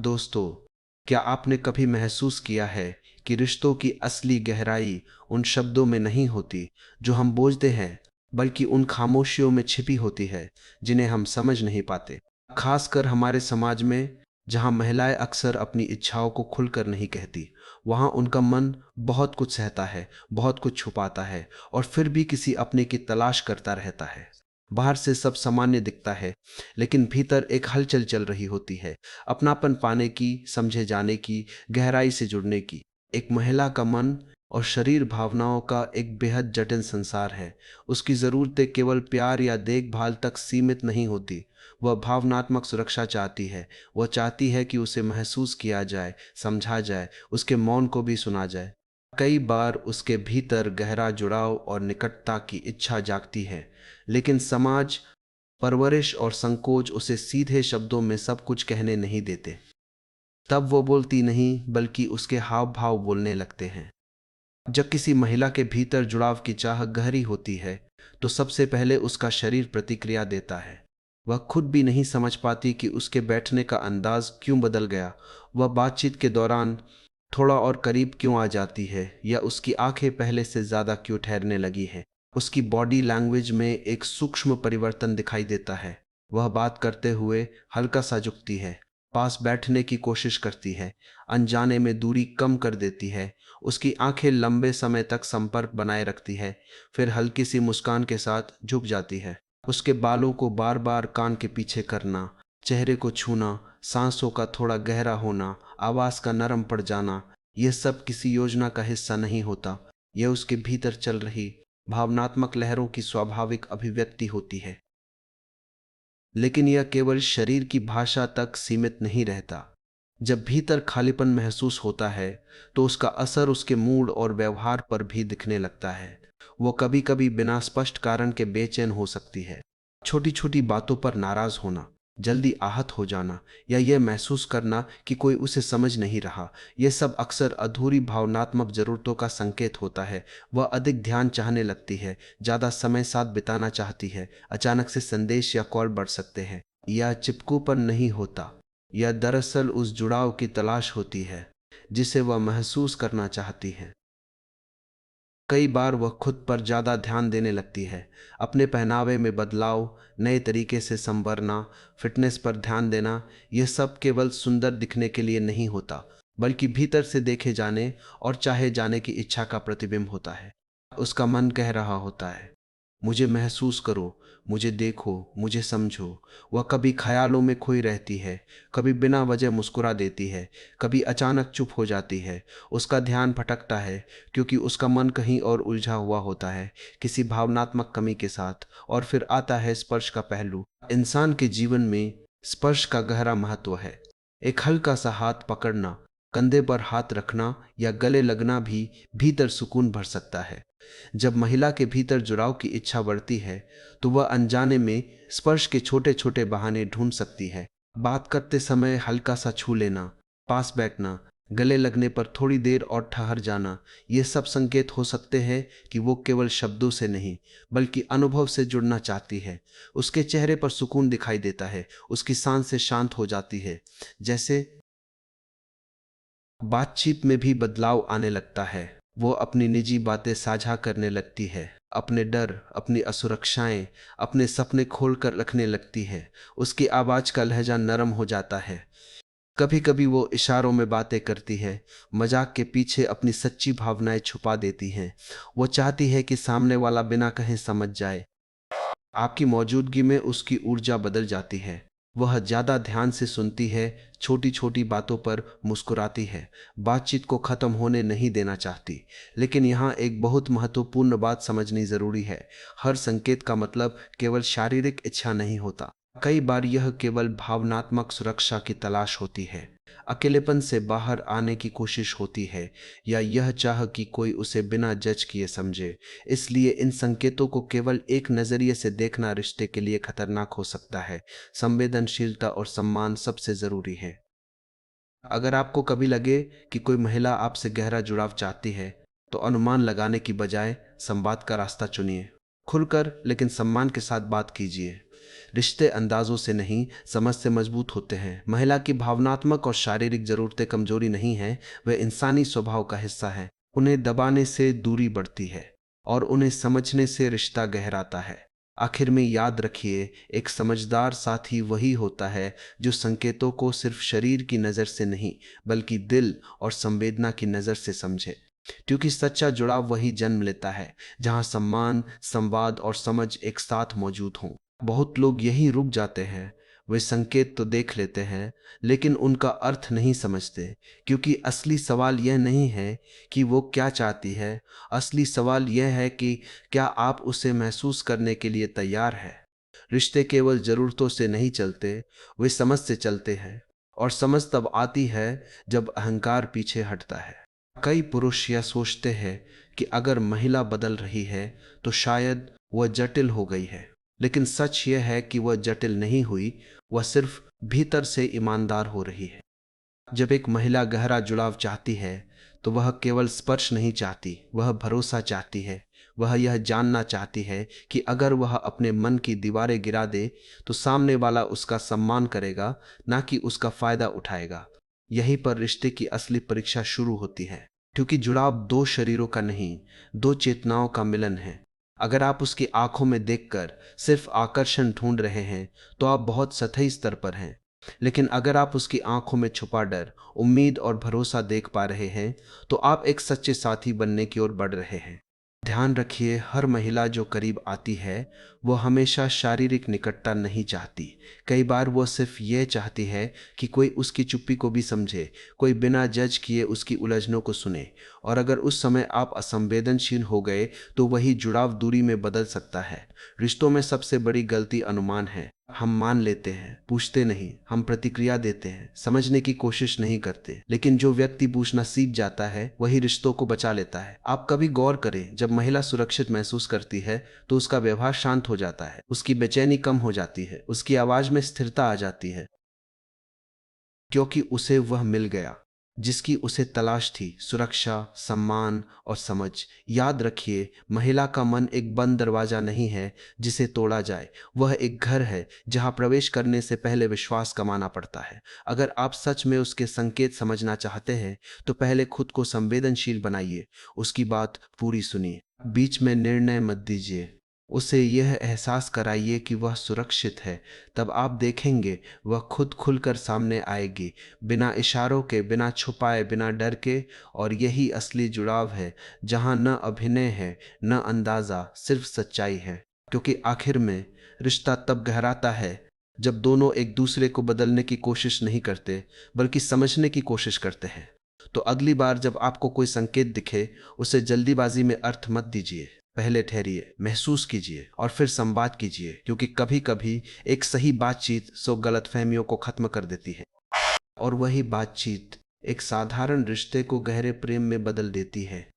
दोस्तों, क्या आपने कभी महसूस किया है कि रिश्तों की असली गहराई उन शब्दों में नहीं होती जो हम बोलते हैं, बल्कि उन खामोशियों में छिपी होती है जिन्हें हम समझ नहीं पाते। खासकर हमारे समाज में, जहां महिलाएं अक्सर अपनी इच्छाओं को खुलकर नहीं कहती, वहां उनका मन बहुत कुछ सहता है, बहुत कुछ छुपाता है और फिर भी किसी अपने की तलाश करता रहता है। बाहर से सब सामान्य दिखता है, लेकिन भीतर एक हलचल चल रही होती है, अपनापन पाने की, समझे जाने की, गहराई से जुड़ने की। एक महिला का मन और शरीर भावनाओं का एक बेहद जटिल संसार है। उसकी ज़रूरतें केवल प्यार या देखभाल तक सीमित नहीं होती। वह भावनात्मक सुरक्षा चाहती है। वह चाहती है कि उसे महसूस किया जाए, समझा जाए, उसके मौन को भी सुना जाए। कई बार उसके भीतर गहरा जुड़ाव और निकटता की इच्छा जागती है, लेकिन समाज, परवरिश और संकोच उसे सीधे शब्दों में सब कुछ कहने नहीं देते। तब वो बोलती नहीं, बल्कि उसके हाव भाव बोलने लगते हैं। जब किसी महिला के भीतर जुड़ाव की चाह गहरी होती है, तो सबसे पहले उसका शरीर प्रतिक्रिया देता है। वह खुद भी नहीं समझ पाती कि उसके बैठने का अंदाज क्यों बदल गया। वह बातचीत के दौरान थोड़ा और करीब क्यों आ जाती है, या उसकी आंखें पहले से ज्यादा क्यों ठहरने लगी है। उसकी बॉडी लैंग्वेज में एक सूक्ष्म परिवर्तन दिखाई देता है। वह बात करते हुए हल्का सा झुकती है, पास बैठने की कोशिश करती है, अनजाने में दूरी कम कर देती है। उसकी आंखें लंबे समय तक संपर्क बनाए रखती है, फिर हल्की सी मुस्कान के साथ झुक जाती है। उसके बालों को बार बार कान के पीछे करना, चेहरे को छूना, सांसों का थोड़ा गहरा होना, आवाज का नरम पड़ जाना, यह सब किसी योजना का हिस्सा नहीं होता। यह उसके भीतर चल रही भावनात्मक लहरों की स्वाभाविक अभिव्यक्ति होती है। लेकिन यह केवल शरीर की भाषा तक सीमित नहीं रहता। जब भीतर खालीपन महसूस होता है, तो उसका असर उसके मूड और व्यवहार पर भी दिखने लगता है। वो कभी कभी बिना स्पष्ट कारण के बेचैन हो सकती है। छोटी छोटी बातों पर नाराज होना, जल्दी आहत हो जाना, या यह महसूस करना कि कोई उसे समझ नहीं रहा, यह सब अक्सर अधूरी भावनात्मक जरूरतों का संकेत होता है। वह अधिक ध्यान चाहने लगती है, ज्यादा समय साथ बिताना चाहती है, अचानक से संदेश या कॉल बढ़ सकते हैं। यह चिपकूपन नहीं होता, यह दरअसल उस जुड़ाव की तलाश होती है जिसे वह महसूस करना चाहती है। कई बार वह खुद पर ज्यादा ध्यान देने लगती है। अपने पहनावे में बदलाव, नए तरीके से संवरना, फिटनेस पर ध्यान देना, यह सब केवल सुंदर दिखने के लिए नहीं होता, बल्कि भीतर से देखे जाने और चाहे जाने की इच्छा का प्रतिबिंब होता है। उसका मन कह रहा होता है, मुझे महसूस करो, मुझे देखो, मुझे समझो। वह कभी ख्यालों में खोई रहती है, कभी बिना वजह मुस्कुरा देती है, कभी अचानक चुप हो जाती है। उसका ध्यान भटकता है, क्योंकि उसका मन कहीं और उलझा हुआ होता है, किसी भावनात्मक कमी के साथ। और फिर आता है स्पर्श का पहलू। इंसान के जीवन में स्पर्श का गहरा महत्व है। एक हल्का सा हाथ पकड़ना, कंधे पर हाथ रखना या गले लगना भी भीतर सुकून भर सकता है। जब महिला के भीतर जुड़ाव की इच्छा बढ़ती है, तो वह अनजाने में स्पर्श के छोटे छोटे बहाने ढूंढ सकती है। बात करते समय हल्का सा छू लेना, पास बैठना, गले लगने पर थोड़ी देर और ठहर जाना, ये सब संकेत हो सकते हैं कि वो केवल शब्दों से नहीं, बल्कि अनुभव से जुड़ना चाहती है। उसके चेहरे पर सुकून दिखाई देता है, उसकी सांसें शांत हो जाती है, जैसे बातचीत में भी बदलाव आने लगता है। वो अपनी निजी बातें साझा करने लगती है, अपने डर, अपनी असुरक्षाएं, अपने सपने खोल कर रखने लगती है। उसकी आवाज का लहजा नरम हो जाता है। कभी कभी वो इशारों में बातें करती है, मजाक के पीछे अपनी सच्ची भावनाएं छुपा देती हैं। वो चाहती है कि सामने वाला बिना कहे समझ जाए। आपकी मौजूदगी में उसकी ऊर्जा बदल जाती है। वह ज्यादा ध्यान से सुनती है, छोटी छोटी बातों पर मुस्कुराती है, बातचीत को खत्म होने नहीं देना चाहती। लेकिन यहाँ एक बहुत महत्वपूर्ण बात समझनी जरूरी है। हर संकेत का मतलब केवल शारीरिक इच्छा नहीं होता। कई बार यह केवल भावनात्मक सुरक्षा की तलाश होती है, अकेलेपन से बाहर आने की कोशिश होती है, या यह चाह कि कोई उसे बिना जज किए समझे। इसलिए इन संकेतों को केवल एक नजरिए से देखना रिश्ते के लिए खतरनाक हो सकता है। संवेदनशीलता और सम्मान सबसे जरूरी है। अगर आपको कभी लगे कि कोई महिला आपसे गहरा जुड़ाव चाहती है, तो अनुमान लगाने की बजाय संवाद का रास्ता चुनिए। खुलकर लेकिन सम्मान के साथ बात कीजिए। रिश्ते अंदाजों से नहीं, समझ से मजबूत होते हैं। महिला की भावनात्मक और शारीरिक जरूरतें कमजोरी नहीं है, वे इंसानी स्वभाव का हिस्सा है। उन्हें दबाने से दूरी बढ़ती है और उन्हें समझने से रिश्ता गहराता है। आखिर में याद रखिए, एक समझदार साथी वही होता है जो संकेतों को सिर्फ शरीर की नज़र से नहीं, बल्कि दिल और संवेदना की नज़र से समझे। क्योंकि सच्चा जुड़ाव वही जन्म लेता है जहां सम्मान, संवाद और समझ एक साथ मौजूद हों। बहुत लोग यहीं रुक जाते हैं। वे संकेत तो देख लेते हैं, लेकिन उनका अर्थ नहीं समझते। क्योंकि असली सवाल यह नहीं है कि वो क्या चाहती है, असली सवाल यह है कि क्या आप उसे महसूस करने के लिए तैयार है। रिश्ते केवल जरूरतों से नहीं चलते, वे समझ से चलते हैं। और समझ तब आती है जब अहंकार पीछे हटता है। कई पुरुष यह सोचते हैं कि अगर महिला बदल रही है तो शायद वह जटिल हो गई है। लेकिन सच यह है कि वह जटिल नहीं हुई, वह सिर्फ भीतर से ईमानदार हो रही है। जब एक महिला गहरा जुड़ाव चाहती है तो वह केवल स्पर्श नहीं चाहती, वह भरोसा चाहती है। वह यह जानना चाहती है कि अगर वह अपने मन की दीवारें गिरा दे तो सामने वाला उसका सम्मान करेगा, ना कि उसका फायदा उठाएगा। यहीं पर रिश्ते की असली परीक्षा शुरू होती है। क्योंकि जुड़ाव दो शरीरों का नहीं, दो चेतनाओं का मिलन है। अगर आप उसकी आंखों में देखकर सिर्फ आकर्षण ढूंढ रहे हैं तो आप बहुत सतही स्तर पर हैं। लेकिन अगर आप उसकी आंखों में छुपा डर, उम्मीद और भरोसा देख पा रहे हैं तो आप एक सच्चे साथी बनने की ओर बढ़ रहे हैं। ध्यान रखिए, हर महिला जो करीब आती है वो हमेशा शारीरिक निकटता नहीं चाहती। कई बार वो सिर्फ ये चाहती है कि कोई उसकी चुप्पी को भी समझे, कोई बिना जज किए उसकी उलझनों को सुने। और अगर उस समय आप असंवेदनशील हो गए तो वही जुड़ाव दूरी में बदल सकता है। रिश्तों में सबसे बड़ी गलती अनुमान है। हम मान लेते हैं, पूछते नहीं। हम प्रतिक्रिया देते हैं, समझने की कोशिश नहीं करते। लेकिन जो व्यक्ति पूछना सीख जाता है वही रिश्तों को बचा लेता है। आप कभी गौर करें, जब महिला सुरक्षित महसूस करती है तो उसका व्यवहार शांत हो जाता है, उसकी बेचैनी कम हो जाती है, उसकी आवाज में स्थिरता आ जाती है। क्योंकि उसे वह मिल गया जिसकी उसे तलाश थी, सुरक्षा, सम्मान और समझ। याद रखिए, महिला का मन एक बंद दरवाजा नहीं है जिसे तोड़ा जाए। वह एक घर है जहां प्रवेश करने से पहले विश्वास कमाना पड़ता है। अगर आप सच में उसके संकेत समझना चाहते हैं तो पहले खुद को संवेदनशील बनाइए, उसकी बात पूरी सुनिए, बीच में निर्णय मत दीजिए। उसे यह एहसास कराइए कि वह सुरक्षित है। तब आप देखेंगे वह खुद खुलकर सामने आएगी, बिना इशारों के, बिना छुपाए, बिना डर के। और यही असली जुड़ाव है, जहां न अभिनय है, न अंदाजा, सिर्फ सच्चाई है। क्योंकि आखिर में रिश्ता तब गहराता है जब दोनों एक दूसरे को बदलने की कोशिश नहीं करते, बल्कि समझने की कोशिश करते हैं। तो अगली बार जब आपको कोई संकेत दिखे, उसे जल्दीबाजी में अर्थ मत दीजिए। पहले ठहरिए, महसूस कीजिए और फिर संवाद कीजिए। क्योंकि कभी कभी एक सही बातचीत 100 गलतफहमियों को खत्म कर देती है। और वही बातचीत एक साधारण रिश्ते को गहरे प्रेम में बदल देती है।